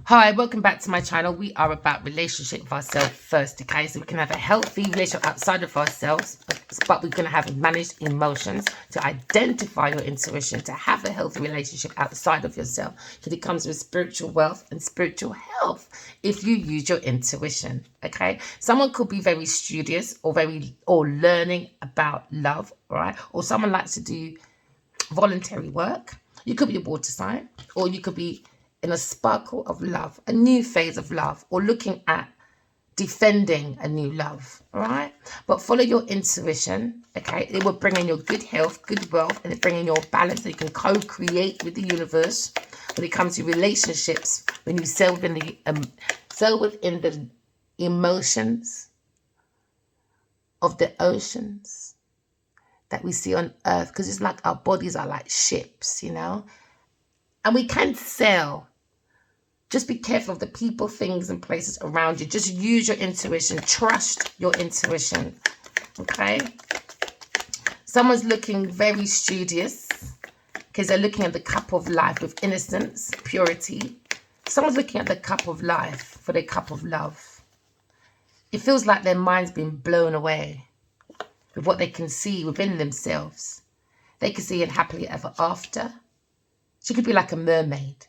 Hi, welcome back to my channel. We are about relationship with ourselves first, okay? So we can have a healthy relationship outside of ourselves, but we're going to have managed emotions to identify your intuition, to have a healthy relationship outside of yourself. Because it comes with spiritual wealth and spiritual health if you use your intuition, okay? Someone could be very studious or learning about love, all right? Or someone likes to do voluntary work. You could be a water sign, or you could be in a sparkle of love, a new phase of love, or looking at defending a new love. All right, but follow your intuition. Okay, it will bring in your good health, good wealth, and it bring in your balance so you can co-create with the universe when it comes to relationships. When you sail within the emotions of the oceans that we see on earth, because it's like our bodies are like ships, and we can sail. Just be careful of the people, things, and places around you. Just use your intuition. Trust your intuition. Okay? Someone's looking very studious because they're looking at the cup of life with innocence, purity. Someone's looking at the cup of life for their cup of love. It feels like their mind's been blown away with what they can see within themselves. They can see it happily ever after. She could be like a mermaid.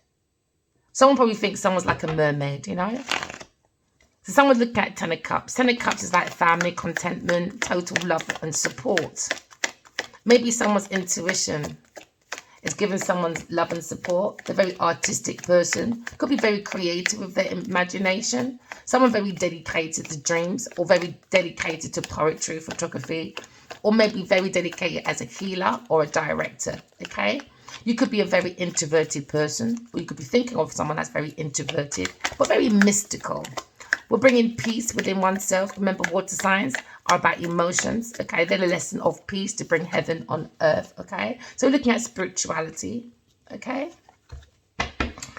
Someone probably thinks someone's like a mermaid, So someone look at 10 of Cups. 10 of Cups is like family, contentment, total love and support. Maybe someone's intuition is giving someone love and support. They're a very artistic person. Could be very creative with their imagination. Someone very dedicated to dreams, or very dedicated to poetry, photography, or maybe very dedicated as a healer or a director, okay? You could be a very introverted person, or you could be thinking of someone that's very introverted, but very mystical. We're bringing peace within oneself. Remember, water signs are about emotions, okay? They're a lesson of peace to bring heaven on earth, okay? So we're looking at spirituality, okay?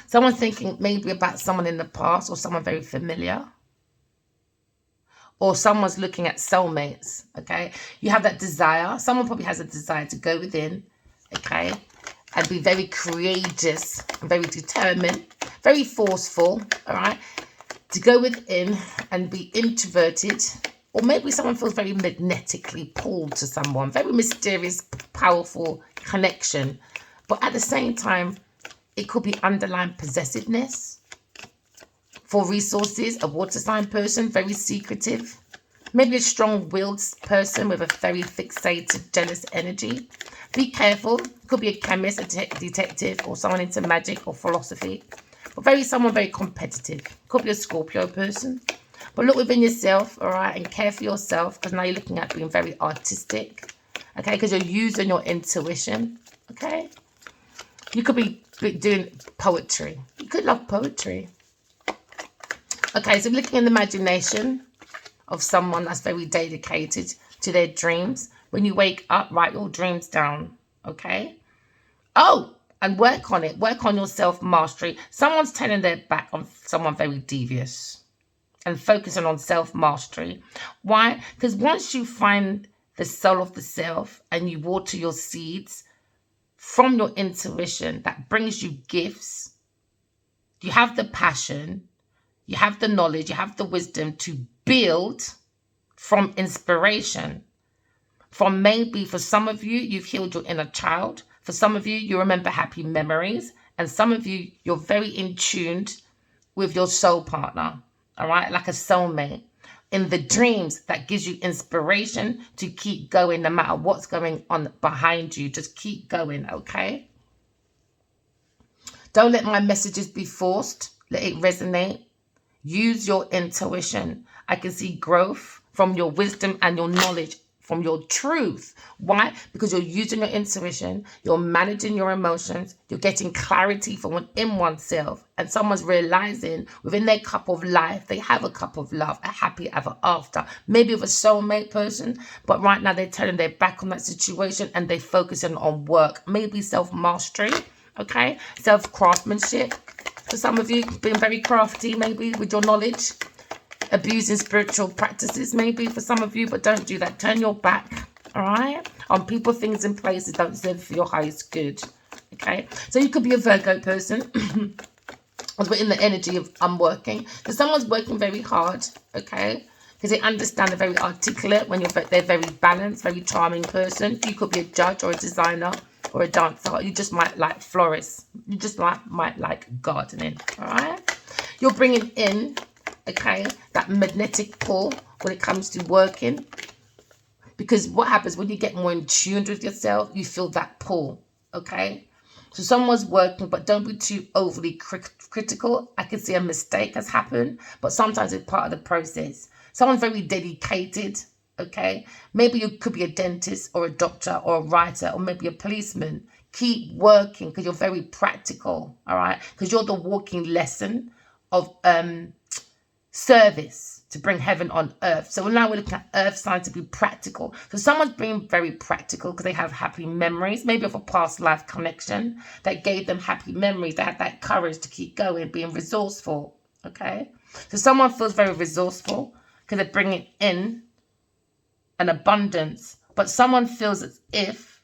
Someone's thinking maybe about someone in the past or someone very familiar. Or someone's looking at soulmates, okay? You have that desire. Someone probably has a desire to go within, okay? And be very courageous, very determined, very forceful, all right? To go within and be introverted, or maybe someone feels very magnetically pulled to someone, very mysterious, powerful connection. But at the same time, it could be underlying possessiveness for resources, a water sign person, very secretive. Maybe a strong-willed person with a very fixated, jealous energy. Be careful. Could be a chemist, a detective, or someone into magic or philosophy. But someone very competitive. Could be a Scorpio person. But look within yourself, all right, and care for yourself, because now you're looking at being very artistic, okay, because you're using your intuition, okay? You could be doing poetry. You could love poetry. Okay, so looking in the imagination of someone that's very dedicated to their dreams. When you wake up, write your dreams down, okay? Oh, and work on it. Work on your self-mastery. Someone's turning their back on someone very devious and focusing on self-mastery. Why? Because once you find the soul of the self and you water your seeds from your intuition, that brings you gifts. You have the passion, you have the knowledge, you have the wisdom to build from inspiration. From maybe for some of you, you've healed your inner child. For some of you, you remember happy memories. And some of you, you're very in tune with your soul partner, all right? Like a soulmate. In the dreams, that gives you inspiration to keep going no matter what's going on behind you. Just keep going, okay? Don't let my messages be forced. Let it resonate. Use your intuition. I can see growth from your wisdom and your knowledge, from your truth. Why? Because you're using your intuition, you're managing your emotions, you're getting clarity from within oneself, and someone's realizing within their cup of life, they have a cup of love, a happy ever after. Maybe with a soulmate person, but right now they're turning their back on that situation and they're focusing on work. Maybe self-mastery, okay? Self-craftsmanship. For some of you, being very crafty, maybe with your knowledge. Abusing spiritual practices, maybe for some of you, but don't do that. Turn your back, all right, on people, things, and places that don't serve for your highest good, okay? So you could be a Virgo person. Because we're in the energy of I'm working. So someone's working very hard, okay? Because they understand they're very articulate when they're very balanced, very charming person. You could be a judge or a designer or a dancer. You just might like florists. You just might like gardening, all right? You're bringing in, okay, that magnetic pull when it comes to working. Because what happens when you get more in tune with yourself, you feel that pull, okay? So someone's working, but don't be too overly critical. I can see a mistake has happened, but sometimes it's part of the process. Someone's very dedicated, okay? Maybe you could be a dentist or a doctor or a writer or maybe a policeman. Keep working because you're very practical, all right? Because you're the walking lesson of service to bring heaven on earth. So now we're looking at earth signs to be practical. So someone's being very practical because they have happy memories, maybe of a past life connection that gave them happy memories. They had that courage to keep going, being resourceful, okay? So someone feels very resourceful because they're bringing in an abundance. But someone feels as if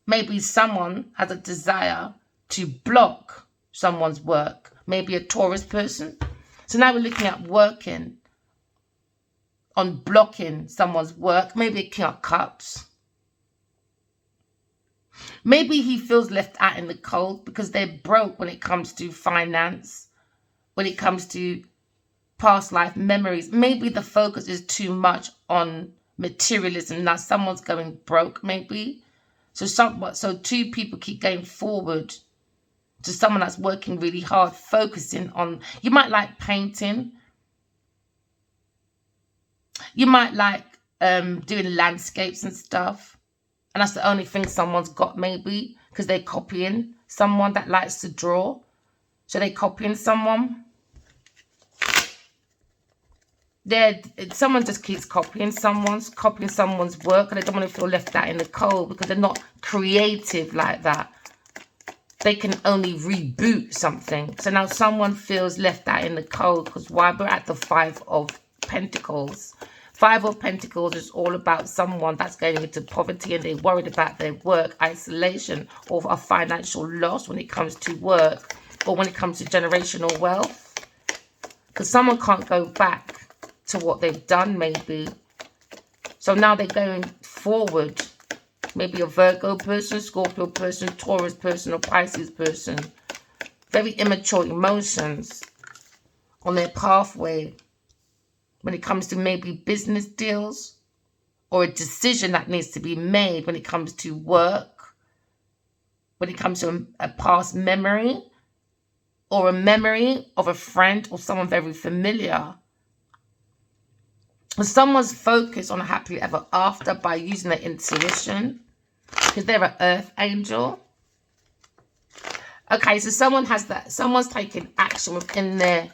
maybe someone has a desire to block someone's work, maybe a Taurus person. So now we're looking at working on blocking someone's work, maybe a King of Cups. Maybe he feels left out in the cold because they're broke when it comes to finance, when it comes to past life memories. Maybe the focus is too much on materialism. Now someone's going broke, maybe. So two people keep going forward to someone that's working really hard, focusing on, you might like painting. You might like doing landscapes and stuff. And that's the only thing someone's got, maybe, because they're copying someone that likes to draw. So they're copying someone. Someone just keeps copying someone's work, and they don't want to feel left out in the cold because they're not creative like that. They can only reboot something. So now someone feels left out in the cold because why? We're at the Five of Pentacles. Five of Pentacles is all about someone that's going into poverty and they're worried about their work, isolation, or a financial loss when it comes to work or when it comes to generational wealth. Because someone can't go back to what they've done, maybe. So now they're going forward. Maybe a Virgo person, Scorpio person, Taurus person, or Pisces person. Very immature emotions on their pathway when it comes to maybe business deals or a decision that needs to be made when it comes to work, when it comes to a past memory or a memory of a friend or someone very familiar. Someone's focused on a happily ever after by using their intuition because they're an earth angel. Okay, so someone's taking action within their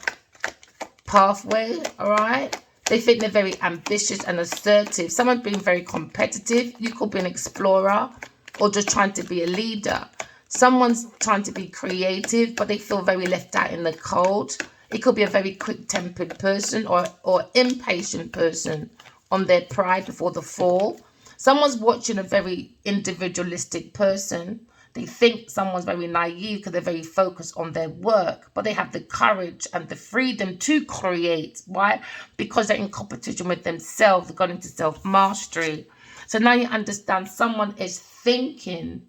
pathway, all right? They think they're very ambitious and assertive. Someone's being very competitive. You could be an explorer or just trying to be a leader. Someone's trying to be creative, but they feel very left out in the cold. It could be a very quick-tempered person or impatient person on their pride before the fall. Someone's watching a very individualistic person. They think someone's very naive because they're very focused on their work, but they have the courage and the freedom to create. Why? Because they're in competition with themselves. They've gone into self-mastery. So now you understand someone is thinking,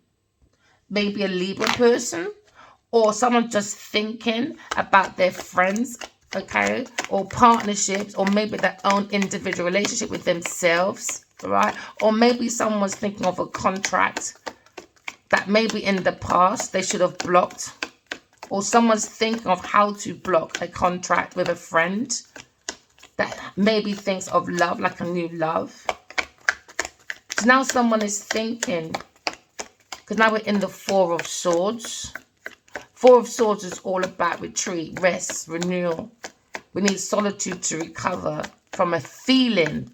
maybe a Libra person, or someone just thinking about their friends, okay, or partnerships, or maybe their own individual relationship with themselves, right? Or maybe someone's thinking of a contract that maybe in the past they should have blocked, or someone's thinking of how to block a contract with a friend that maybe thinks of love, like a new love. So now someone is thinking, because now we're in the Four of Swords. Four of Swords is all about retreat, rest, renewal. We need solitude to recover from a feeling,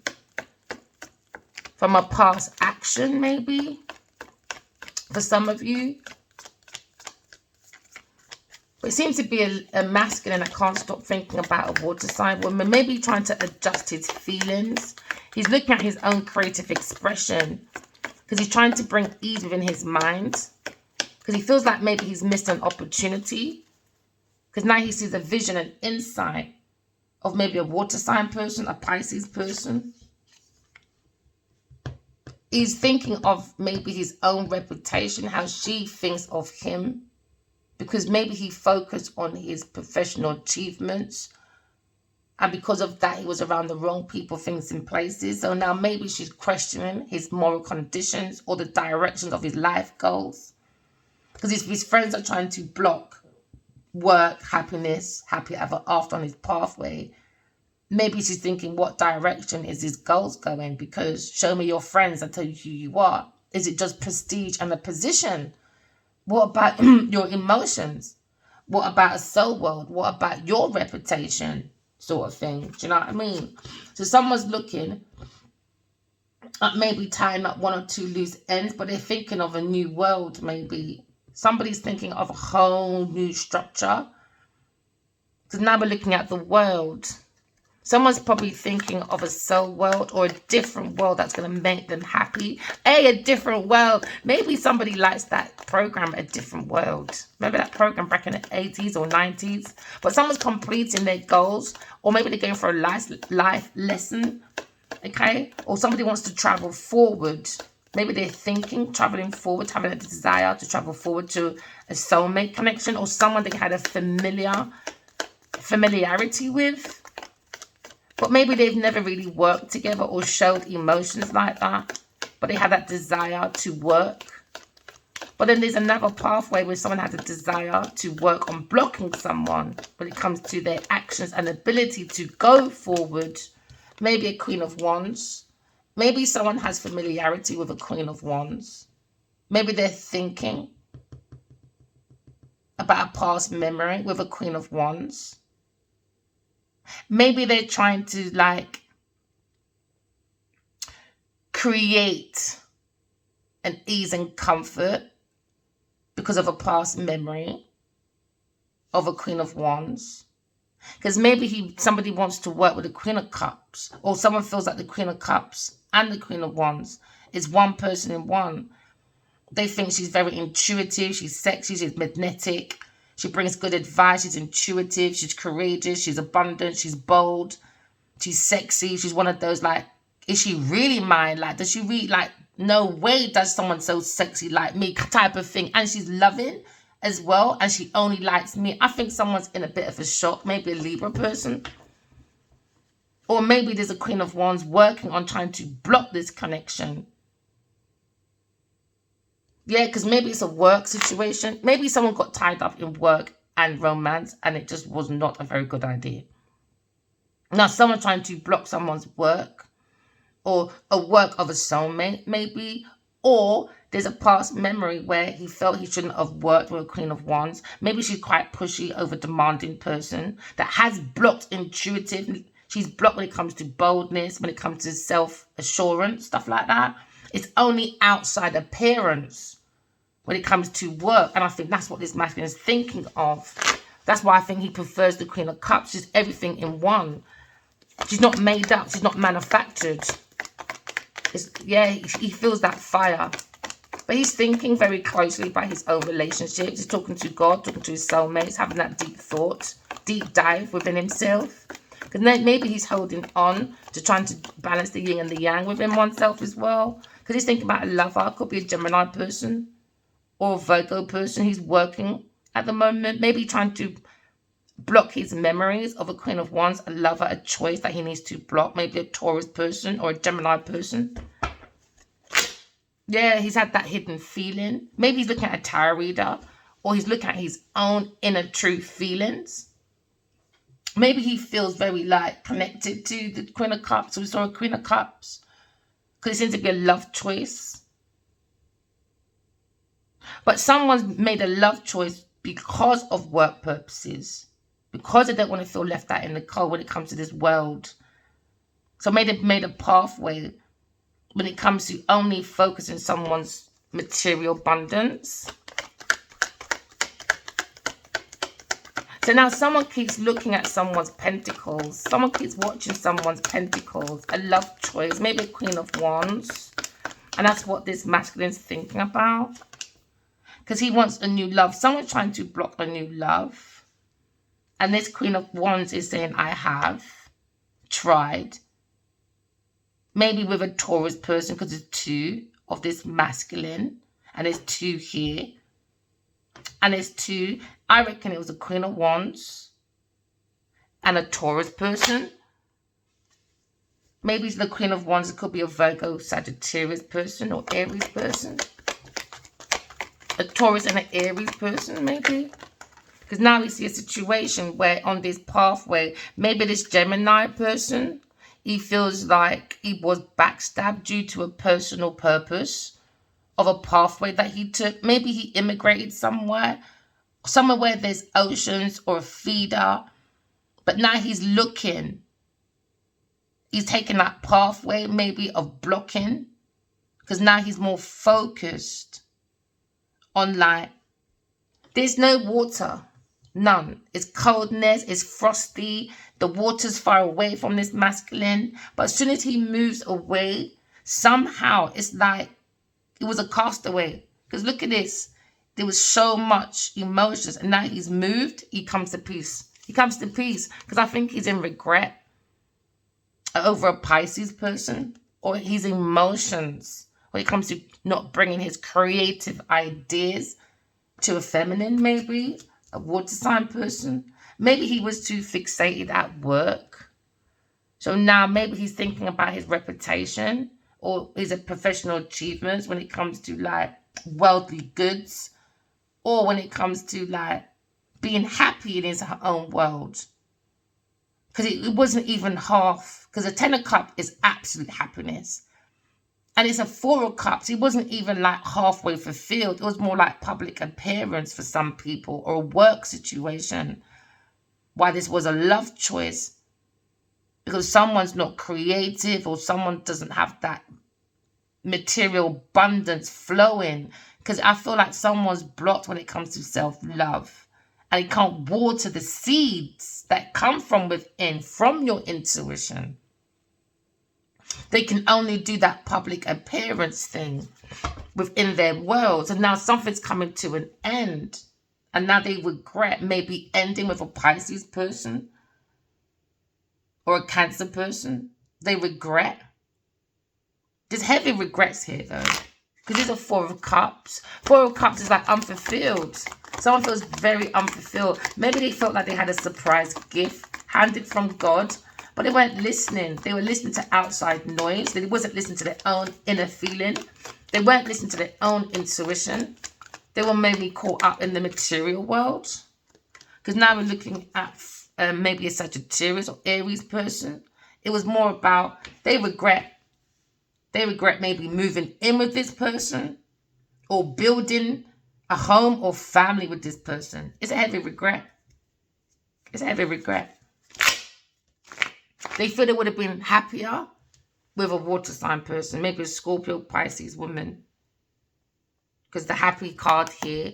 from a past action, maybe, for some of you. But it seems to be a masculine that can't stop thinking about a water sign woman, maybe trying to adjust his feelings. He's looking at his own creative expression because he's trying to bring ease within his mind. Because he feels like maybe he's missed an opportunity. Because now he sees a vision and insight of maybe a water sign person, a Pisces person. He's thinking of maybe his own reputation, how she thinks of him, because maybe he focused on his professional achievements. And because of that, he was around the wrong people, things, and places. So now maybe she's questioning his moral conditions or the directions of his life goals. Because his friends are trying to block work, happiness, happy ever after on his pathway. Maybe she's thinking, what direction is his goals going? Because show me your friends and tell you who you are. Is it just prestige and a position? What about your emotions? What about a soul world? What about your reputation? Sort of thing. Do you know what I mean? So someone's looking at maybe tying up one or two loose ends, but they're thinking of a new world maybe. Somebody's thinking of a whole new structure. Because now we're looking at the world. Someone's probably thinking of a soul world or a different world that's going to make them happy. Hey, a different world. Maybe somebody likes that program, A Different World. Remember that program back in the 80s or 90s? But someone's completing their goals, or maybe they're going for a life lesson, okay? Or somebody wants to travel forward. Maybe they're thinking, traveling forward, having a desire to travel forward to a soulmate connection, or someone they had a familiarity with. But maybe they've never really worked together or showed emotions like that. But they have that desire to work. But then there's another pathway where someone has a desire to work on blocking someone when it comes to their actions and ability to go forward. Maybe a Queen of Wands. Maybe someone has familiarity with a Queen of Wands. Maybe they're thinking about a past memory with a Queen of Wands. Maybe they're trying to like create an ease and comfort because of a past memory of a Queen of Wands. Because maybe somebody wants to work with the Queen of Cups, or someone feels like the Queen of Cups and the Queen of Wands is one person in one. They think she's very intuitive, she's sexy, she's magnetic. She brings good advice. She's intuitive. She's courageous. She's abundant. She's bold. She's sexy. She's one of those like, is she really mine? Like, does she really like, no way does someone so sexy like me type of thing. And she's loving as well. And she only likes me. I think someone's in a bit of a shock. Maybe a Libra person. Or maybe there's a Queen of Wands working on trying to block this connection. Yeah, because maybe it's a work situation. Maybe someone got tied up in work and romance and it just was not a very good idea. Now, someone trying to block someone's work or a work of a soulmate, maybe. Or there's a past memory where he felt he shouldn't have worked with a Queen of Wands. Maybe she's quite pushy, over demanding person that has blocked intuitive. She's blocked when it comes to boldness, when it comes to self-assurance, stuff like that. It's only outside appearance when it comes to work. And I think that's what this masculine is thinking of. That's why I think he prefers the Queen of Cups. She's everything in one. She's not made up. She's not manufactured. Yeah, he feels that fire. But he's thinking very closely about his own relationships. He's talking to God, talking to his soulmates, having that deep thought, deep dive within himself. Because maybe he's holding on to trying to balance the yin and the yang within oneself as well. Because he's thinking about a lover. Could be a Gemini person or a Virgo person he's working at the moment. Maybe trying to block his memories of a Queen of Wands, a lover, a choice that he needs to block. Maybe a Taurus person or a Gemini person. Yeah, he's had that hidden feeling. Maybe he's looking at a tarot reader, or he's looking at his own inner true feelings. Maybe he feels very like connected to the Queen of Cups. We saw a Queen of Cups because it seems to be a love choice. But someone's made a love choice because of work purposes, because they don't want to feel left out in the cold when it comes to this world. So maybe they've made a pathway when it comes to only focusing someone's material abundance. So now someone keeps looking at someone's pentacles. Someone keeps watching someone's pentacles. A love choice, maybe a Queen of Wands. And that's what this masculine's thinking about. Because he wants a new love. Someone's trying to block a new love. And this Queen of Wands is saying, I have tried. Maybe with a Taurus person, because there's two of this masculine. And there's two here. And there's two. I reckon it was a Queen of Wands and a Taurus person. Maybe it's the Queen of Wands. It could be a Virgo, Sagittarius person or Aries person. A Taurus and an Aries person, maybe. Because now we see a situation where on this pathway, maybe this Gemini person, he feels like he was backstabbed due to a personal purpose of a pathway that he took. Maybe he immigrated somewhere where there's oceans or a feeder. But now he's looking. He's taking that pathway maybe of blocking. Because now he's more focused on like, there's no water. None. It's coldness. It's frosty. The water's far away from this masculine. But as soon as he moves away, somehow it's like it was a castaway. Because look at this. There was so much emotions. And now he's moved. He comes to peace. He comes to peace. Because I think he's in regret over a Pisces person. Or his emotions. When it comes to not bringing his creative ideas to a feminine, maybe. A water sign person. Maybe he was too fixated at work. So now maybe he's thinking about his reputation or his professional achievements when it comes to like worldly goods or when it comes to like being happy in his own world. Because it wasn't even half. Because a 10 of Cups is absolute happiness. And it's a 4 of Cups. It wasn't even like halfway fulfilled. It was more like public appearance for some people or a work situation. Why this was a love choice. Because someone's not creative or someone doesn't have that material abundance flowing. Because I feel like someone's blocked when it comes to self-love. And it can't water the seeds that come from within, from your intuition. They can only do that public appearance thing within their worlds. And now something's coming to an end. And now they regret maybe ending with a Pisces person or a Cancer person. They regret. There's heavy regrets here though. Because there's a 4 of Cups. 4 of Cups is like unfulfilled. Someone feels very unfulfilled. Maybe they felt like they had a surprise gift handed from God. But they weren't listening. They were listening to outside noise. They wasn't listening to their own inner feeling. They weren't listening to their own intuition. They were maybe caught up in the material world. Because now we're looking at maybe a Sagittarius or Aries person. It was more about they regret maybe moving in with this person or building a home or family with this person. It's a heavy regret. It's a heavy regret. They feel they would have been happier with a water sign person, maybe a Scorpio, Pisces woman. Because the happy card here,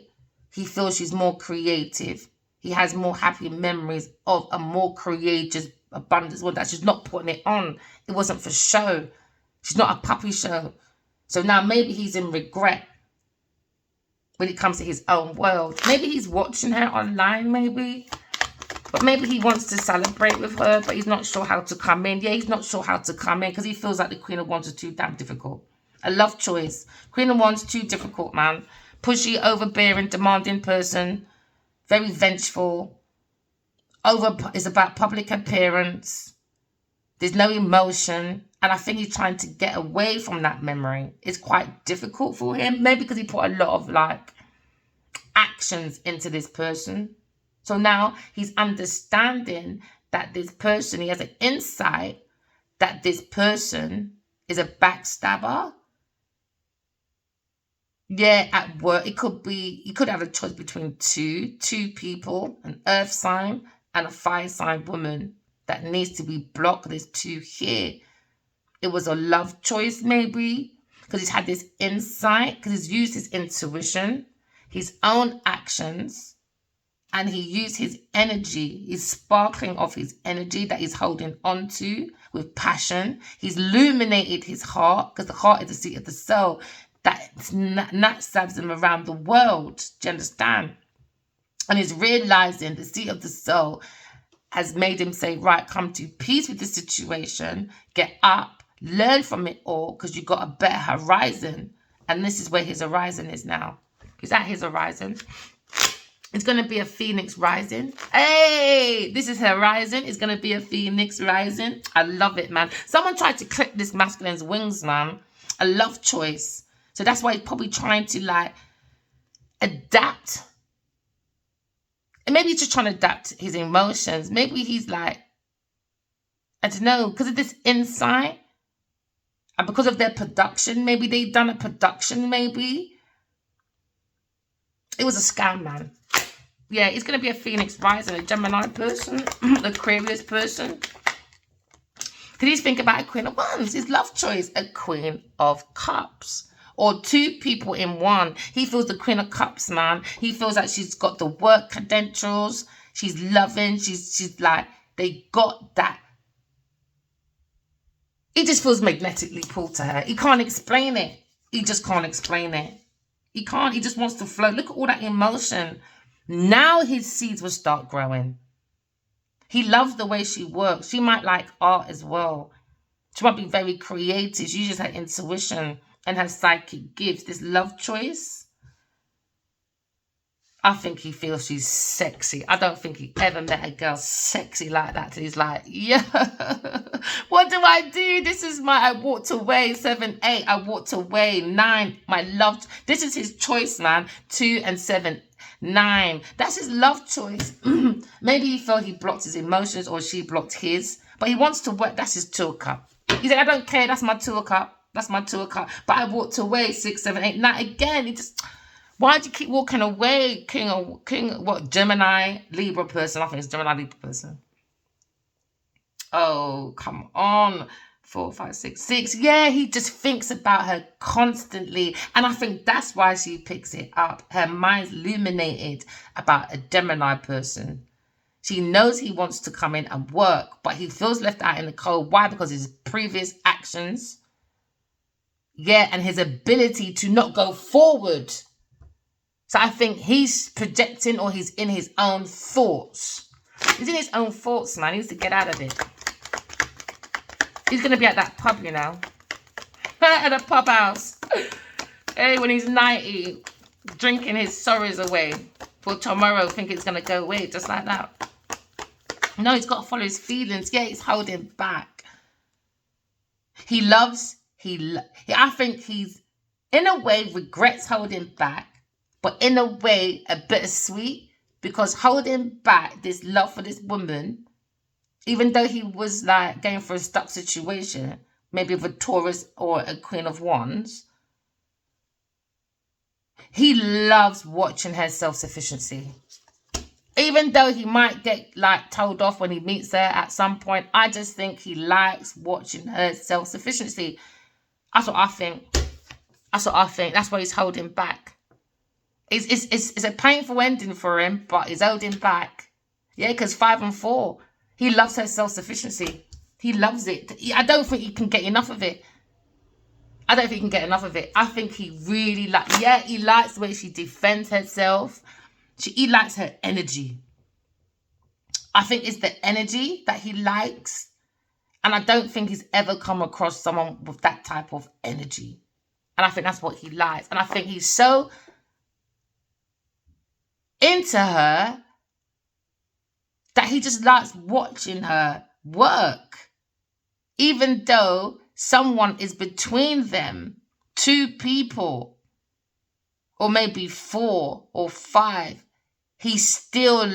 he feels she's more creative. He has more happy memories of a more courageous abundance. Well, that she's not putting it on. It wasn't for show. She's not a puppy show. So now maybe he's in regret when it comes to his own world. Maybe he's watching her online, maybe. But maybe he wants to celebrate with her, but he's not sure how to come in. Yeah, he's not sure how to come in because he feels like the Queen of Wands is too damn difficult. A love choice. Queen of Wands, too difficult, man. Pushy, overbearing, demanding person. Very vengeful. It's about public appearance. There's no emotion. And I think he's trying to get away from that memory. It's quite difficult for him. Maybe because he put a lot of, like, actions into this person. So now he's understanding that this person, he has an insight that this person is a backstabber. Yeah, at work, it could be, you could have a choice between two people, an earth sign and a fire sign woman that needs to be blocked. There's 2 here. It was a love choice maybe because he's had this insight, because he's used his intuition, his own actions. And he used his energy, his sparkling of his energy that he's holding on to with passion. He's illuminated his heart, because the heart is the seat of the soul. That stabs him around the world. Do you understand? And he's realizing the seat of the soul has made him say, right, come to peace with the situation, get up, learn from it all, because you've got a better horizon. And this is where his horizon is now. Is that his horizon? It's going to be a phoenix rising. Hey, this is horizon. It's going to be a phoenix rising. I love it, man. Someone tried to clip this masculine's wings, man. A love choice. So that's why he's probably trying to like adapt. And maybe he's just trying to adapt his emotions. Maybe he's like, I don't know, because of this insight and because of their production. Maybe they've done a production, maybe. It was a scam, man. Yeah, it's going to be a Phoenix rising, a Gemini person, Aquarius person. Did he think about a Queen of Wands? His love choice, a Queen of Cups. Or two people in one. He feels the Queen of Cups, man. He feels like she's got the work credentials. She's loving. She's like, they got that. He just feels magnetically pulled to her. He can't explain it. He just can't explain it. He can't. He just wants to flow. Look at all that emotion. Now his seeds will start growing. He loves the way she works. She might like art as well. She might be very creative. She uses her intuition and her psychic gifts. This love choice, I think he feels she's sexy. I don't think he ever met a girl sexy like that. He's like, yeah, what do I do? This is I walked away, 7, 8. I walked away, 9. My love. This is his choice, man. 2 and 7, 9. That's his love choice. Maybe he felt he blocked his emotions or she blocked his. But he wants to work. That's his 2 cup. He said, I don't care. That's my 2 cup. That's my 2 cup. But I walked away, 6, 7, 8, 9. Again, he just... Why do you keep walking away, King, what, Gemini, Libra person? I think it's Gemini, Libra person. Oh, come on. 4, 5, 6, 6. Yeah, he just thinks about her constantly. And I think that's why she picks it up. Her mind's illuminated about a Gemini person. She knows he wants to come in and work, but he feels left out in the cold. Why? Because of his previous actions. Yeah, and his ability to not go forward. So I think he's projecting or he's in his own thoughts. He's in his own thoughts, man. He needs to get out of it. He's going to be at that pub, you know. At a pub house. Hey, when he's 90, drinking his sorrows away. For tomorrow, think it's going to go away just like that. No, he's got to follow his feelings. Yeah, he's holding back. He loves, I think he's, in a way, regrets holding back. But in a way, a bittersweet, because holding back this love for this woman, even though he was like going for a stuck situation, maybe with a Taurus or a Queen of Wands, he loves watching her self-sufficiency. Even though he might get like told off when he meets her at some point, I just think he likes watching her self-sufficiency. That's what I think. That's what I think. That's why he's holding back. It's a painful ending for him, but he's holding back. Yeah, because 5 and 4, he loves her self-sufficiency. He loves it. I don't think he can get enough of it. I don't think he can get enough of it. I think he really he likes the way she defends herself. He likes her energy. I think it's the energy that he likes. And I don't think he's ever come across someone with that type of energy. And I think that's what he likes. And I think he's so into her that he just likes watching her work. Even though someone is between them, 2 people, or maybe 4 or 5, he still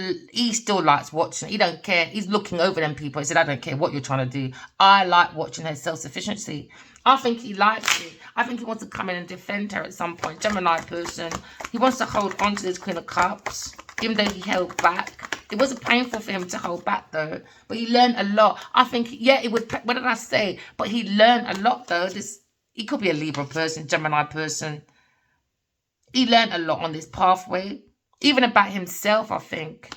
likes watching. He don't care. He's looking over them people. He said, I don't care what you're trying to do. I like watching her self-sufficiency. I think he likes it. I think he wants to come in and defend her at some point. Gemini person. He wants to hold on to this Queen of Cups, even though he held back. It wasn't painful for him to hold back, though. But he learned a lot. I think, yeah, it was, what did I say? But he learned a lot, though. He could be a Libra person, Gemini person. He learned a lot on this pathway. Even about himself, I think.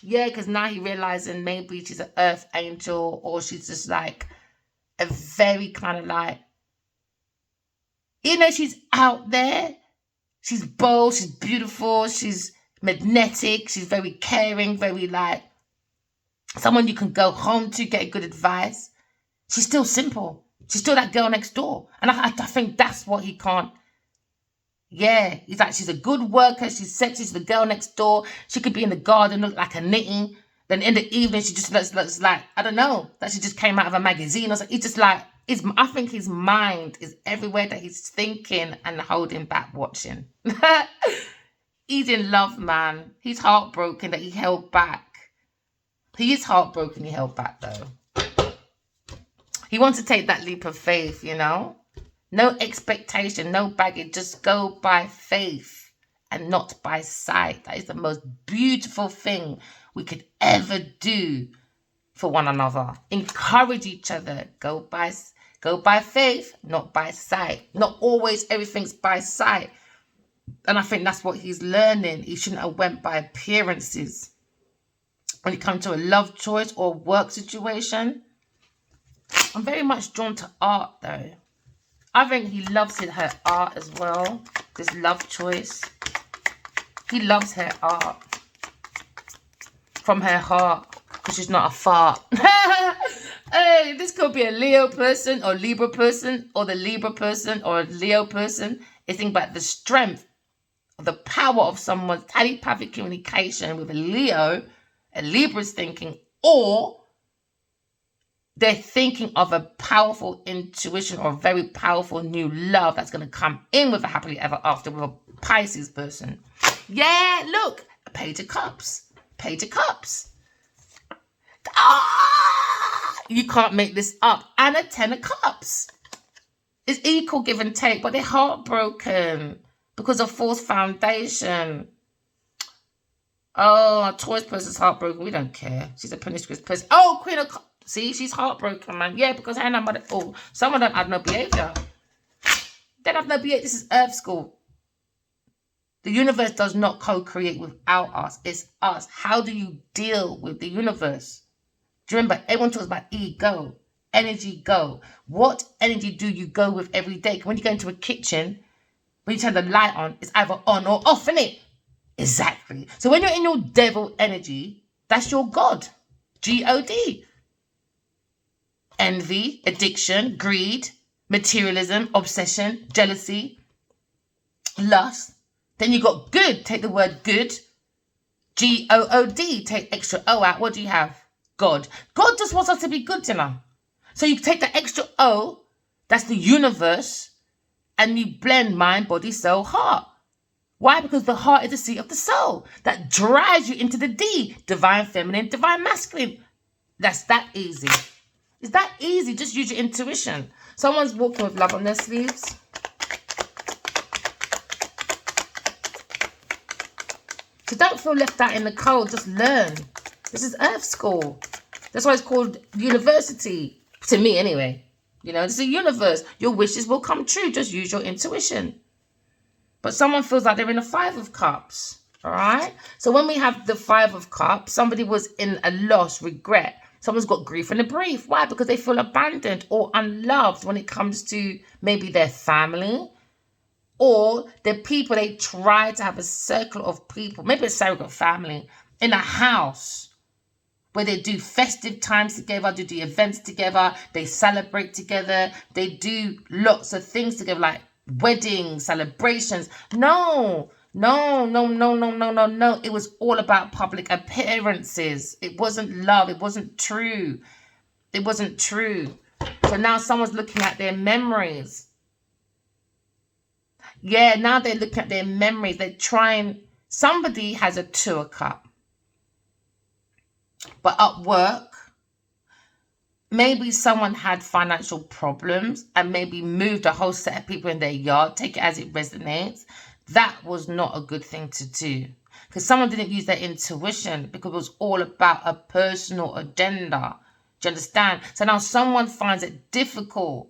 Yeah, because now he realizing maybe she's an earth angel, or she's just like a very kind of like, you know, she's out there. She's bold. She's beautiful. She's magnetic. She's very caring, very like someone you can go home to, get good advice. She's still simple. She's still that girl next door. And I think that's what he can't. Yeah, he's like, she's a good worker. She's sexy. She's the girl next door. She could be in the garden, look like a knitting. Then in the evening, she just looks like, I don't know, that she just came out of a magazine or something. He's just like, I think his mind is everywhere that he's thinking and holding back watching. He's in love, man. He's heartbroken that he held back. He is heartbroken he held back, though. He wants to take that leap of faith, you know? No expectation, no baggage. Just go by faith and not by sight. That is the most beautiful thing we could ever do for one another. Encourage each other. Go by faith, not by sight. Not always everything's by sight. And I think that's what he's learning. He shouldn't have went by appearances. When it comes to a love choice or work situation, I'm very much drawn to art, though. I think he loves her art as well. This love choice. He loves her art. From her heart. Because she's not a fart. Hey, this could be a Leo person or Libra person. Or the Libra person or a Leo person. It's thinking about the strength. The power of someone's telepathic communication with a Leo. A Libra's thinking. Or they're thinking of a powerful intuition or a very powerful new love that's going to come in with a happily ever after with a Pisces person. Yeah, look. A Page of Cups. Page of Cups. You can't make this up. And a 10 of Cups. It's equal give and take, but they're heartbroken because of false foundation. Oh, a Taurus person's heartbroken. We don't care. She's a promiscuous person. Oh, Queen of Cups. See, she's heartbroken, man. Yeah, because her and her mother, some of them have no behavior. They have no behavior. This is Earth school. The universe does not co-create without us. It's us. How do you deal with the universe? Do you remember, everyone talks about ego, energy go. What energy do you go with every day? When you go into a kitchen, when you turn the light on, it's either on or off, innit? Exactly. So when you're in your devil energy, that's your God. G-O-D. Envy, addiction, greed, materialism, obsession, jealousy, lust. Then you got good. Take the word good. G-O-O-D. Take extra O out. What do you have? God. God just wants us to be good, you know. So you take the extra O, that's the universe, and you blend mind, body, soul, heart. Why? Because the heart is the seat of the soul. That drives you into the D. Divine feminine, divine masculine. That's that easy. It's that easy. Just use your intuition. Someone's walking with love on their sleeves. So don't feel left out in the cold. Just learn. This is Earth school. That's why it's called university. To me, anyway. You know, it's a universe. Your wishes will come true. Just use your intuition. But someone feels like they're in a 5 of Cups. All right? So when we have the 5 of Cups, somebody was in a loss, regret. Someone's got grief and a brief. Why? Because they feel abandoned or unloved when it comes to maybe their family or the people. They try to have a circle of people, maybe a surrogate family, in a house where they do festive times together, they do events together, they celebrate together, they do lots of things together like weddings, celebrations. No. It was all about public appearances. It wasn't love. It wasn't true. It wasn't true. So now someone's looking at their memories. Yeah, now they're looking at their memories. They're trying. Somebody has a 2 of Cups. But at work, maybe someone had financial problems and maybe moved a whole set of people in their yard. Take it as it resonates. That was not a good thing to do because someone didn't use their intuition because it was all about a personal agenda. Do you understand? So now someone finds it difficult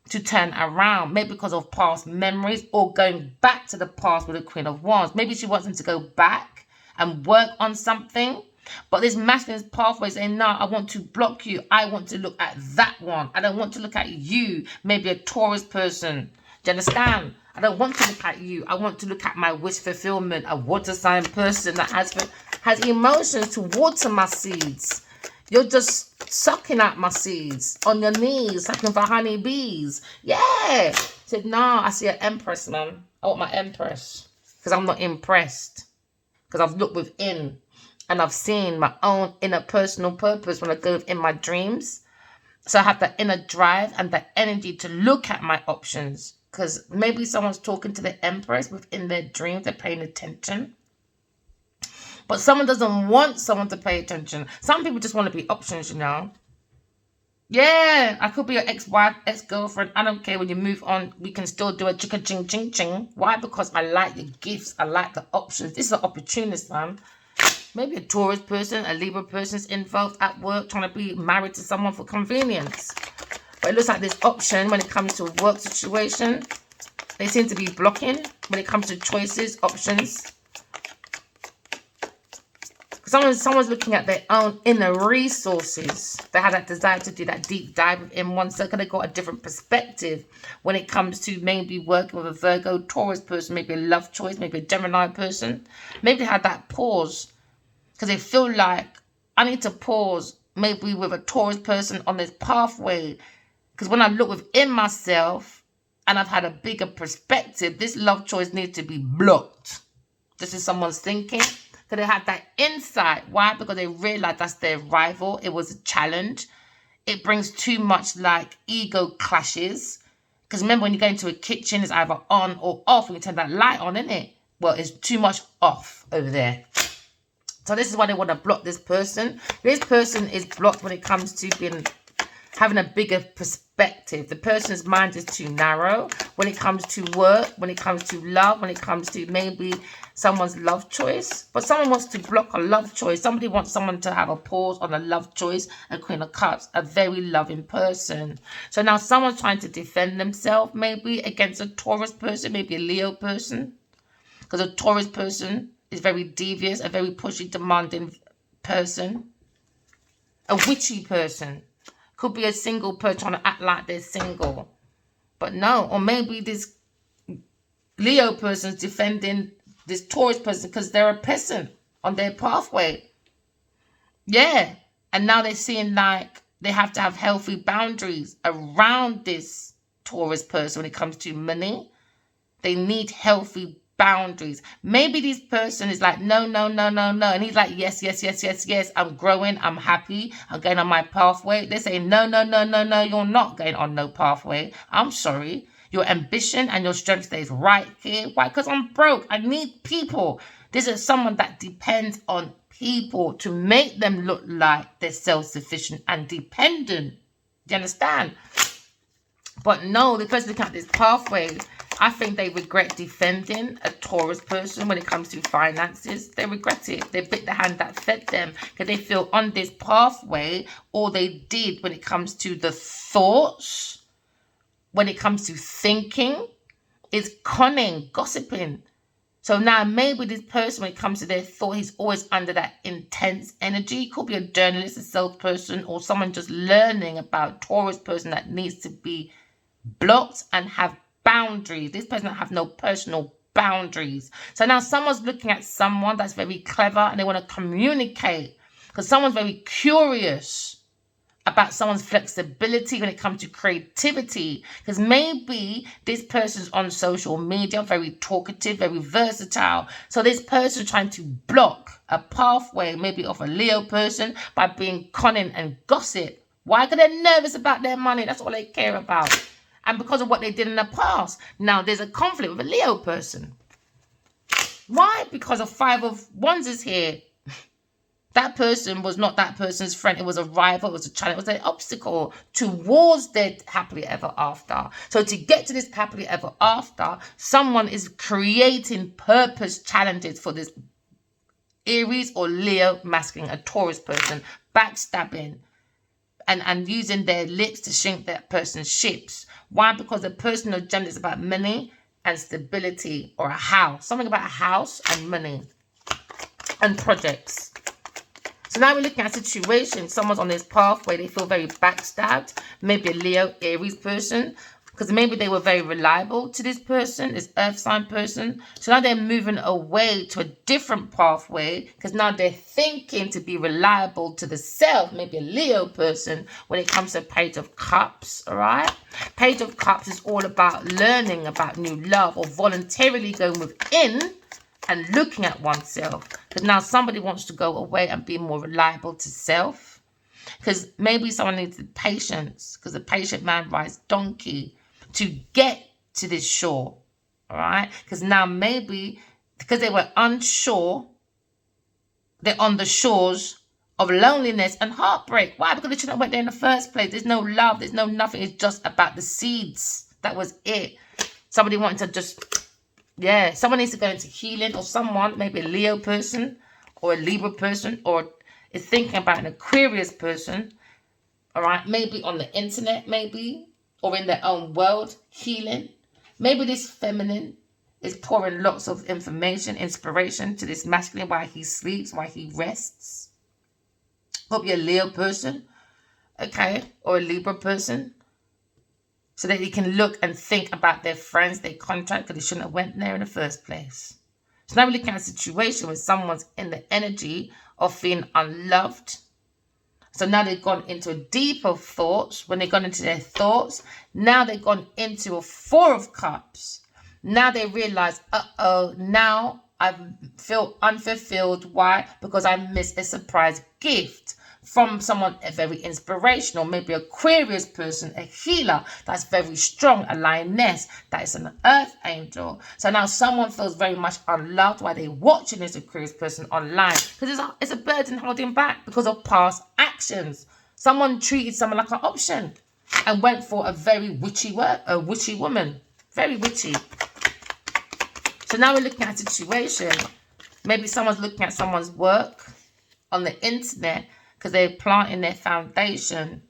to turn around, maybe because of past memories or going back to the past with the Queen of Wands. Maybe she wants them to go back and work on something. But this masculine pathway saying, no, I want to block you. I want to look at that one. I don't want to look at you. Maybe a Taurus person. Do you understand? I don't want to look at you. I want to look at my wish fulfillment. A water sign person that has emotions to water my seeds. You're just sucking at my seeds on your knees, sucking for honeybees. Yeah. Said, no, I see an empress, man. I want my empress. Because I'm not impressed. Because I've looked within. And I've seen my own inner personal purpose when I go within my dreams. So I have that inner drive and that energy to look at my options. Because maybe someone's talking to the empress within their dreams. They're paying attention. But someone doesn't want someone to pay attention. Some people just want to be options, you know. Yeah, I could be your ex-wife, ex-girlfriend. I don't care. When you move on, we can still do a chicka ching ching ching. Why? Because I like the gifts. I like the options. This is an opportunist, man. Maybe a Taurus person, a Libra person is involved at work, trying to be married to someone for convenience. But it looks like this option when it comes to a work situation. They seem to be blocking when it comes to choices, options. Someone's looking at their own inner resources. They have that desire to do that deep dive within one circle. They got a different perspective when it comes to maybe working with a Virgo, Taurus person, maybe a love choice, maybe a Gemini person. Maybe they had that pause because they feel like I need to pause maybe with a Taurus person on this pathway. Because when I look within myself and I've had a bigger perspective, this love choice needs to be blocked. This is someone's thinking. So they had that insight. Why? Because they realized that's their rival. It was a challenge. It brings too much like ego clashes. Because remember, when you go into a kitchen, it's either on or off. When you turn that light on, isn't it? Well, it's too much off over there. So this is why they want to block this person. This person is blocked when it comes to having a bigger perspective. The person's mind is too narrow when it comes to work, when it comes to love, when it comes to maybe someone's love choice. But someone wants to block a love choice. Somebody wants someone to have a pause on a love choice, a Queen of Cups, a very loving person. So now someone's trying to defend themselves maybe against a Taurus person, maybe a Leo person. Because a Taurus person is very devious, a very pushy, demanding person. A witchy person. Could be a single person trying to act like they're single. But no, or maybe this Leo person's defending this Taurus person because they're a peasant on their pathway. Yeah. And now they're seeing like they have to have healthy boundaries around this Taurus person when it comes to money. They need healthy boundaries. Maybe this person is like, no, no, no, no, no. And he's like, yes, yes, yes, yes, yes. I'm growing. I'm happy. I'm going on my pathway. They say, no, no, no, no, no. You're not going on no pathway. I'm sorry. Your ambition and your strength stays right here. Why? Because I'm broke. I need people. This is someone that depends on people to make them look like they're self-sufficient and dependent. Do you understand? But no, the person looking at this pathway, I think they regret defending a Taurus person when it comes to finances. They regret it. They bit the hand that fed them because they feel on this pathway, all they did when it comes to the thoughts, when it comes to thinking, is conning, gossiping. So now maybe this person, when it comes to their thought, he's always under that intense energy. Could be a journalist, a salesperson, or someone just learning about Taurus person that needs to be blocked and have boundaries. This person have no personal boundaries. So now someone's looking at someone that's very clever and they want to communicate because someone's very curious about someone's flexibility when it comes to creativity, because maybe this person's on social media, very talkative, very versatile. So this person trying to block a pathway maybe of a Leo person by being cunning and gossip. Why? Because they're nervous about their money. That's all they care about. And because of what they did in the past. Now there's a conflict with a Leo person. Why? Because a 5 of Wands is here. That person was not that person's friend. It was a rival. It was a challenge. It was an obstacle towards their happily ever after. So to get to this happily ever after, someone is creating purpose challenges for this Aries or Leo masculine, a Taurus person, backstabbing and using their lips to sink that person's ships. Why? Because the personal agenda is about money and stability, or a house. Something about a house and money and projects. So now we're looking at a situation. Someone's on this pathway. They feel very backstabbed. Maybe a Leo, Aries person. because maybe they were very reliable to this person, this earth sign person. So now they're moving away to a different pathway because now they're thinking to be reliable to the self, maybe a Leo person, when it comes to Page of Cups, all right? Page of Cups is all about learning about new love or voluntarily going within and looking at oneself. Because now somebody wants to go away and be more reliable to self. Because maybe someone needs patience, because the patient man rides donkey to get to this shore, all right? Because now maybe, because they were unsure, they're on the shores of loneliness and heartbreak. Why? Because they shouldn't have went there in the first place. There's no love, there's no nothing. It's just about the seeds. That was it. Somebody wanted to just, yeah, someone needs to go into healing, or someone, maybe a Leo person or a Libra person, or is thinking about an Aquarius person, all right? Maybe on the internet, maybe, or in their own world, healing. Maybe this feminine is pouring lots of information, inspiration to this masculine while he sleeps, while he rests. Could be a Leo person, okay, or a Libra person, so that he can look and think about their friends, their contract, because they shouldn't have went there in the first place. So now we're looking at a situation where someone's in the energy of feeling unloved. So now they've gone into deeper thoughts. When they've gone into their thoughts, now they've gone into a Four of Cups. Now they realize, now I feel unfulfilled. Why? Because I missed a surprise gift from someone very inspirational, maybe Aquarius person, a healer that's very strong, a lioness, that is an earth angel. So now someone feels very much unloved while they're watching this Aquarius person online, because it's a burden holding back because of past actions. Someone treated someone like an option and went for a very witchy woman, very witchy. So now we're looking at a situation. Maybe someone's looking at someone's work on the internet, because they're planting their foundation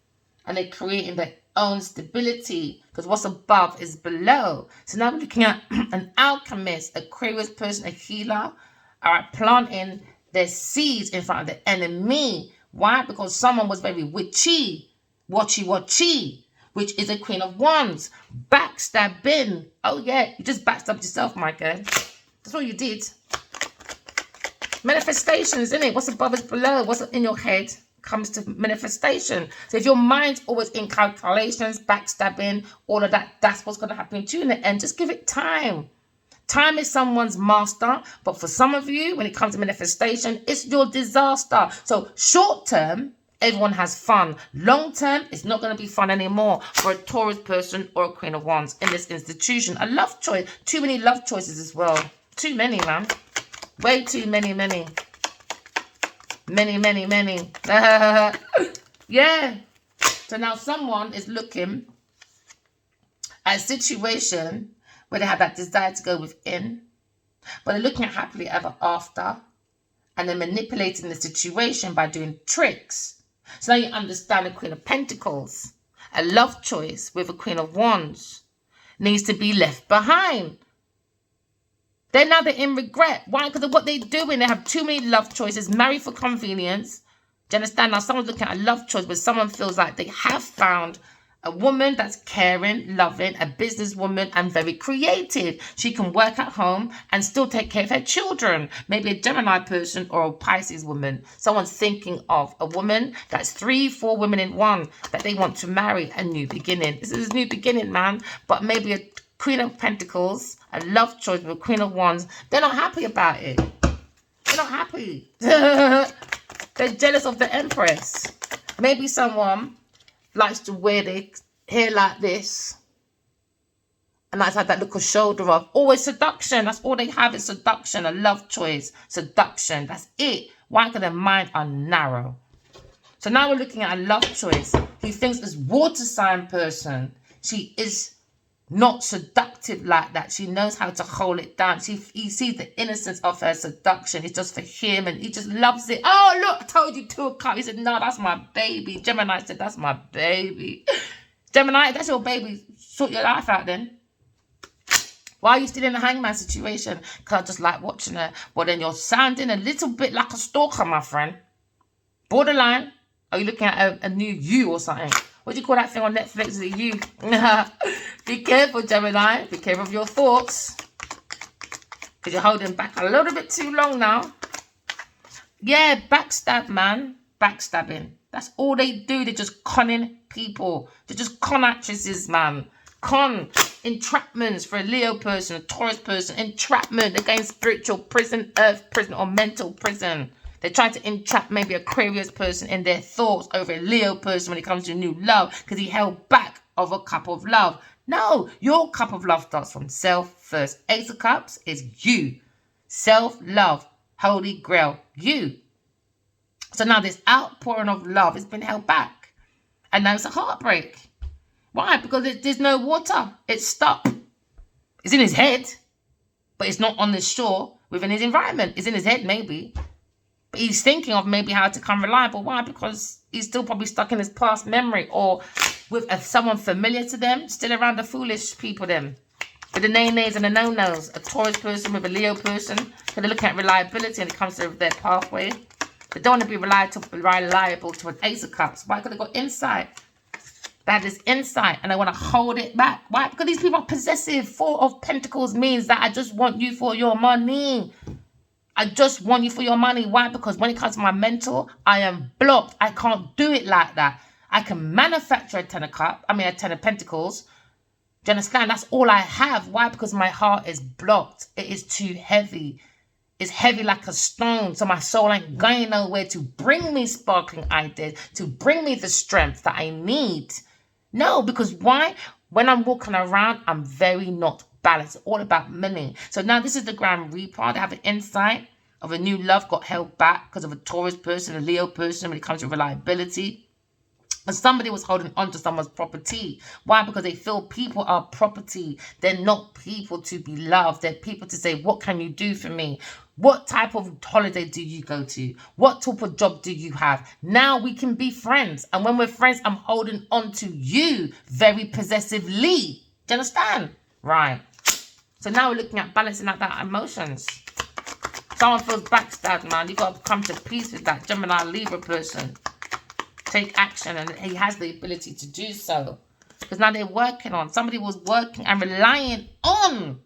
and they're creating their own stability, because what's above is below. So now we're looking at an alchemist, Aquarius person, a healer, all right, planting their seeds in front of the enemy. Why? Because someone was very witchy, watchy, which is a Queen of Wands. Backstabbing. Oh yeah, you just backstabbed yourself, my girl. That's what you did. Manifestations, isn't it? What's above is below. What's in your head comes to manifestation. So if your mind's always in calculations, backstabbing, all of that, that's what's going to happen to you in the end. Just give it time. Time is someone's master, but for some of you, when it comes to manifestation, it's your disaster. So short term, everyone has fun. Long term, it's not going to be fun anymore for a Taurus person or a Queen of Wands in this institution. A love choice. Too many love choices as well. Too many, man. Way too many. Many. Yeah. So now someone is looking at a situation where they have that desire to go within, but they're looking at happily ever after, and they're manipulating the situation by doing tricks. So now you understand the Queen of Pentacles, a love choice with a Queen of Wands, needs to be left behind. They're in regret. Why? Because of what they're doing. They have too many love choices. Marry for convenience. Do you understand? Now someone's looking at a love choice where someone feels like they have found a woman that's caring, loving, a businesswoman, and very creative. She can work at home and still take care of her children. Maybe a Gemini person or a Pisces woman. Someone's thinking of a woman that's 3-4 women in one that they want to marry. A new beginning. This is a new beginning, man. But maybe a Queen of Pentacles, a love choice with a Queen of Wands. They're not happy about it. They're not happy. They're jealous of the Empress. Maybe someone likes to wear their hair like this, and likes to have that little shoulder off. Always seduction. That's all they have is seduction. A love choice. Seduction. That's it. Why? Because their mind are narrow. So now we're looking at a love choice. He thinks this water sign person, she is not seductive like that. She knows how to hold it down. He sees the innocence of her seduction. It's just for him, and he just loves it. Oh, look, I told you 2 of Cups. He said, no, that's my baby. Gemini said, that's my baby. Gemini, that's your baby. Sort your life out then. Why are you still in a hangman situation? Because I just like watching her. Well, then you're sounding a little bit like a stalker, my friend. Borderline. Are you looking at a new you or something? What do you call that thing on Netflix? Is it You? Be careful, Gemini. Be careful of your thoughts. Because you're holding back a little bit too long now. Yeah, backstab, man. Backstabbing. That's all they do. They're just conning people. They're just con actresses, man. Con. Entrapments for a Leo person, a Taurus person. Entrapment against spiritual prison, earth prison, or mental prison. They try to entrap maybe Aquarius person in their thoughts over a Leo person when it comes to new love because he held back of a cup of love. No, your cup of love starts from self first. Ace of Cups is you. Self-love, Holy Grail, you. So now this outpouring of love has been held back. And now it's a heartbreak. Why? Because there's no water. It's stuck. It's in his head, but it's not on the shore within his environment. It's in his head maybe. But he's thinking of maybe how to become reliable. Why? Because he's still probably stuck in his past memory or with someone familiar to them, still around the foolish people them. With the nay-nays and the no-nos. A Taurus person with a Leo person. So they're looking at reliability when it comes to their pathway. They don't want to be reliable to an Ace of Cups. Why? Because they've got insight. They have this insight and they want to hold it back. Why? Because these people are possessive. Four of Pentacles means that I just want you for your money. I just want you for your money. Why? Because when it comes to my mental, I am blocked. I can't do it like that. I can manufacture a Ten of Pentacles. Do you understand? That's all I have. Why? Because my heart is blocked. It is too heavy. It's heavy like a stone. So my soul ain't going nowhere to bring me sparkling ideas, to bring me the strength that I need. No, because why? When I'm walking around, I'm very not balanced. It's all about money. So now this is the Grand Reaper. They have an insight of a new love got held back because of a Taurus person, a Leo person when it comes to reliability. And somebody was holding on to someone's property. Why? Because they feel people are property. They're not people to be loved. They're people to say, what can you do for me? What type of holiday do you go to? What type of job do you have? Now we can be friends. And when we're friends, I'm holding on to you very possessively. Do you understand? Right. So now we're looking at balancing out that emotions. Someone feels backstabbed, man. You've got to come to peace with that Gemini Libra person. Take action, and he has the ability to do so. Because now they're working on, somebody was working and relying on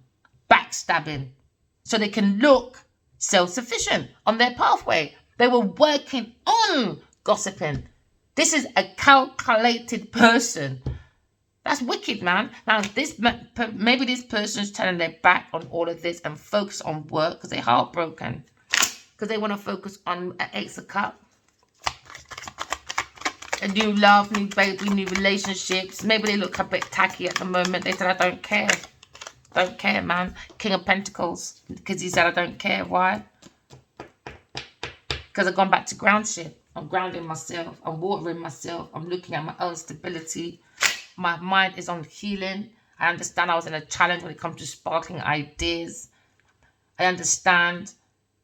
backstabbing so they can look self-sufficient on their pathway. They were working on gossiping. This is a calculated person. That's wicked, man. Now, maybe this person's turning their back on all of this and focus on work because they're heartbroken. Because they want to focus on an Ace of Cups. A new love, new baby, new relationships. Maybe they look a bit tacky at the moment. They said, I don't care. Don't care, man. King of Pentacles. Because he said, I don't care. Why? Because I've gone back to ground shit. I'm grounding myself. I'm watering myself. I'm looking at my own stability. My mind is on healing. I understand I was in a challenge when it comes to sparkling ideas. I understand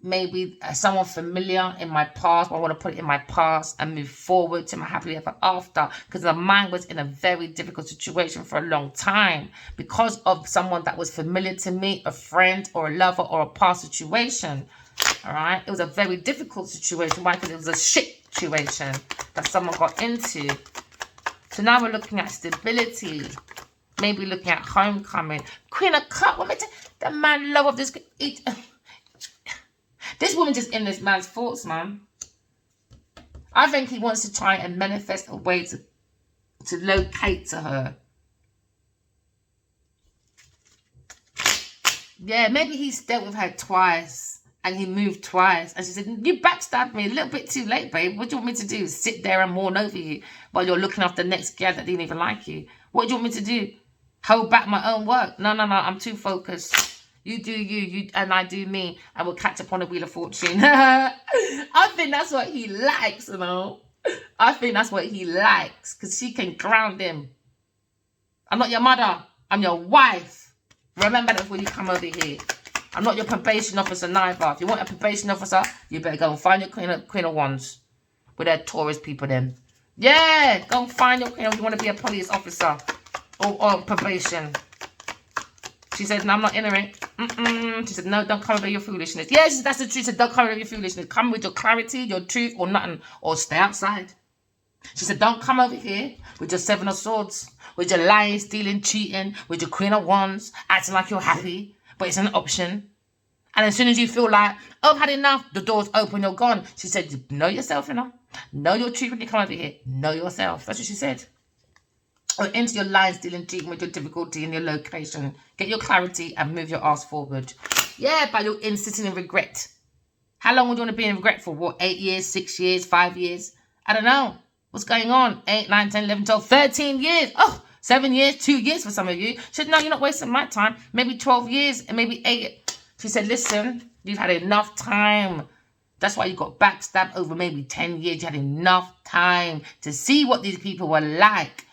maybe someone familiar in my past. I want to put it in my past and move forward to my happily ever after. Because my mind was in a very difficult situation for a long time. Because of someone that was familiar to me, a friend or a lover or a past situation. All right. It was a very difficult situation. Why? Because it was a shit situation that someone got into. So now we're looking at stability. Maybe looking at homecoming. Queen of Cups. The man love of this. This woman just in this man's thoughts, man. I think he wants to try and manifest a way to locate to her. Yeah, maybe he's dealt with her twice and he moved twice. And she said, you backstabbed me a little bit too late, babe. What do you want me to do? Sit there and mourn over you while you're looking after the next girl that didn't even like you? What do you want me to do? Hold back my own work? No, I'm too focused. You do you and I do me, and we'll catch up on the Wheel of Fortune. I think that's what he likes, you know. I think that's what he likes, because she can ground him. I'm not your mother. I'm your wife. Remember that when you come over here. I'm not your probation officer neither. If you want a probation officer, you better go and find your Queen of Wands. With their Taurus people then. Yeah, go and find your Queen if you want to be a police officer. Or probation. She said, no, I'm not in it. She said, no, don't come with your foolishness. Yes, that's the truth. She said, don't come with your foolishness. Come with your clarity, your truth, or nothing. Or stay outside. She said, don't come over here with your 7 of Swords, with your lying, stealing, cheating, with your Queen of Wands, acting like you're happy, but it's an option. And as soon as you feel like, oh, I've had enough, the door's open, you're gone. She said, know yourself, Know your truth when you come over here. Know yourself. That's what she said. Or into your lying, stealing, cheating with your difficulty in your location. Get your clarity and move your ass forward. Yeah, but you're sitting in regret. How long would you want to be in regret for? What, 8 years, 6 years, 5 years? I don't know. What's going on? 8, 9, 10, 11, 12, 13 years. Oh, 7 years, 2 years for some of you. She said, no, you're not wasting my time. Maybe 12 years and maybe 8. She said, listen, you've had enough time. That's why you got backstabbed over maybe 10 years. You had enough time to see what these people were like.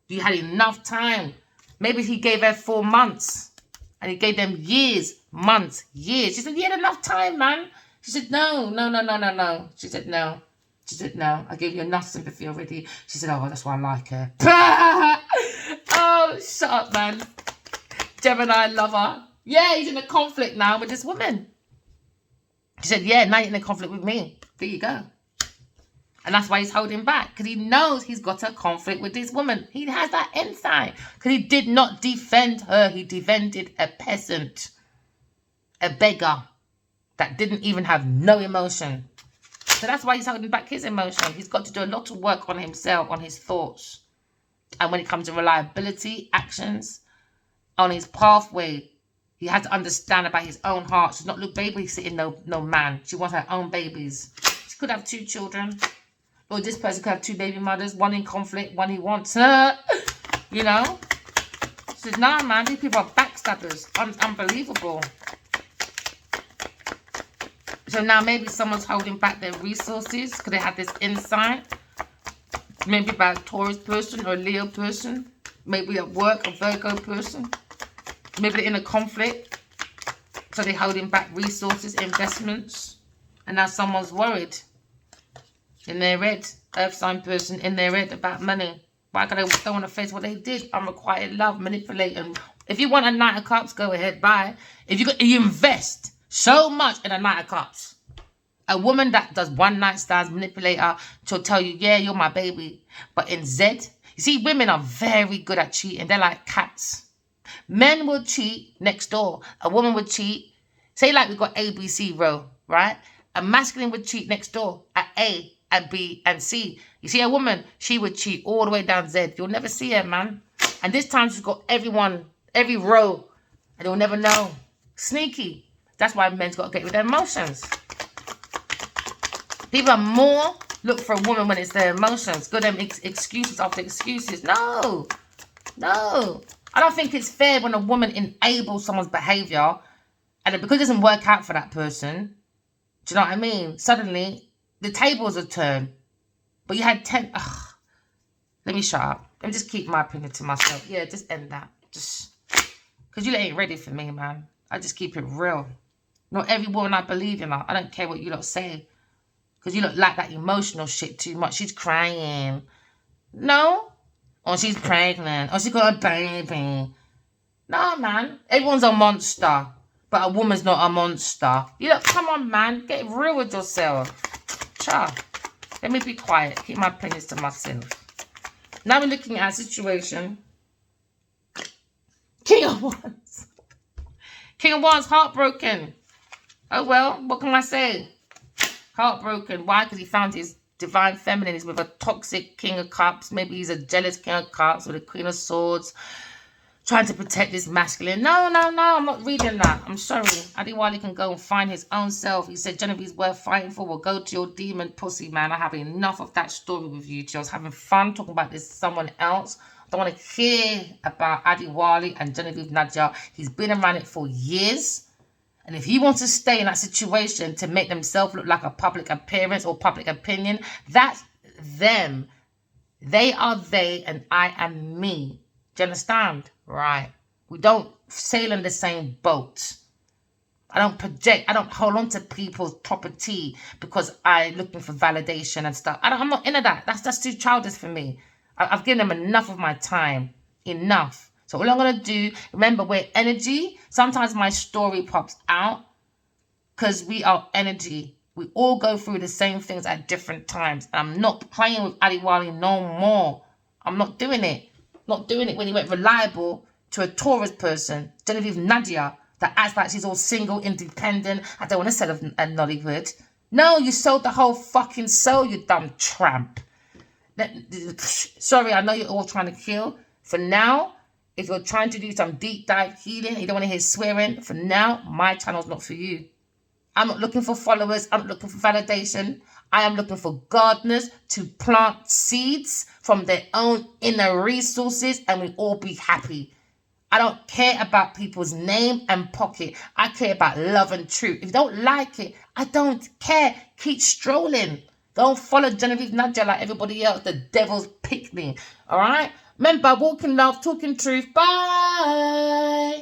You had enough time. Maybe he gave her 4 months. And he gave them years, months, years. She said, you had enough time, man. She said, no. She said, no. She said, no. I gave you enough sympathy already. She said, oh, that's why I like her. Oh, shut up, man. Gemini lover. Yeah, he's in a conflict now with this woman. She said, yeah, now you're in a conflict with me. There you go. And that's why he's holding back. Because he knows he's got a conflict with this woman. He has that insight. Because he did not defend her. He defended a peasant. A beggar. That didn't even have no emotion. So that's why he's holding back his emotion. He's got to do a lot of work on himself, on his thoughts. And when it comes to reliability, actions, on his pathway, he has to understand about his own heart. She's not look babysitting no man. She wants her own babies. She could have 2 children. Or this person could have 2 baby mothers. One in conflict, one he wants. You know? She says, nah, man, these people are backstabbers. Unbelievable. So now maybe someone's holding back their resources because they have this insight. Maybe about a Taurus person or a Leo person. Maybe at work, a Virgo person. Maybe they're in a conflict. So they're holding back resources, investments. And now someone's worried. In their head. Earth sign person in their head about money. Why can't they don't want to face what they did? Unrequited love, manipulating. If you want a Knight of Cups, go ahead, buy. If you invest so much in a Knight of Cups. A woman that does one night stands, manipulator, she'll tell you, yeah, you're my baby. But in Z, you see, women are very good at cheating. They're like cats. Men will cheat next door. A woman would cheat. Say like we've got A, B, C row, right? A masculine would cheat next door at A and B and C. You see a woman, she would cheat all the way down Z. You'll never see her, man. And this time she's got everyone, every row, and you'll never know. Sneaky. That's why men's got to get with their emotions. People are more look for a woman when it's their emotions. Go them excuses after excuses. No. I don't think it's fair when a woman enables someone's behavior and because it doesn't work out for that person. Do you know what I mean? Suddenly, the tables are turned. But you had 10... Ugh. Let me shut up. Let me just keep my opinion to myself. Yeah, just end that. Just... Because you ain't ready for me, man. I just keep it real. Not every woman I believe in. I don't care what you lot say. Because you look like that emotional shit too much. She's crying. No. Or she's pregnant. Or she got a baby. No, man. Everyone's a monster. But a woman's not a monster. You look, come on, man. Get real with yourself. Cha. Let me be quiet. Keep my opinions to myself. Now we're looking at a situation. King of Wands. King of Wands, heartbroken. Oh, well, what can I say? Heartbroken. Why? Because he found his divine feminine. He's with a toxic King of Cups. Maybe he's a jealous King of Cups with a Queen of Swords. Trying to protect this masculine. No. I'm not reading that. I'm sorry. Adiwali can go and find his own self. He said, Genevieve's worth fighting for. Well, go to your demon pussy, man. I have enough of that story with you. I was having fun talking about this someone else. I don't want to hear about Adiwali and Genevieve Nadia. He's been around it for years. And if he wants to stay in that situation to make themselves look like a public appearance or public opinion, that's them. They are they and I am me. Do you understand? Right. We don't sail in the same boat. I don't project. I don't hold on to people's property because I'm looking for validation and stuff. I'm not into that. That's too childish for me. I've given them enough of my time. Enough. So all I'm going to do, remember, we're energy. Sometimes my story pops out because we are energy. We all go through the same things at different times. I'm not playing with Ali Wali no more. I'm not doing it. Not doing it when he went reliable to a Taurus person, Genevieve Nadia, that acts like she's all single, independent. I don't want to sell a Nollywood. No, you sold the whole fucking soul, you dumb tramp. Sorry, I know you're all trying to kill. For now, if you're trying to do some deep dive healing, you don't want to hear swearing, for now, my channel's not for you. I'm not looking for followers. I'm not looking for validation. I am looking for gardeners to plant seeds from their own inner resources, and we all be happy. I don't care about people's name and pocket. I care about love and truth. If you don't like it, I don't care. Keep strolling. Don't follow Genevieve Nadia like everybody else. The devil's picnic. All right? Remember, walking love, talking truth. Bye.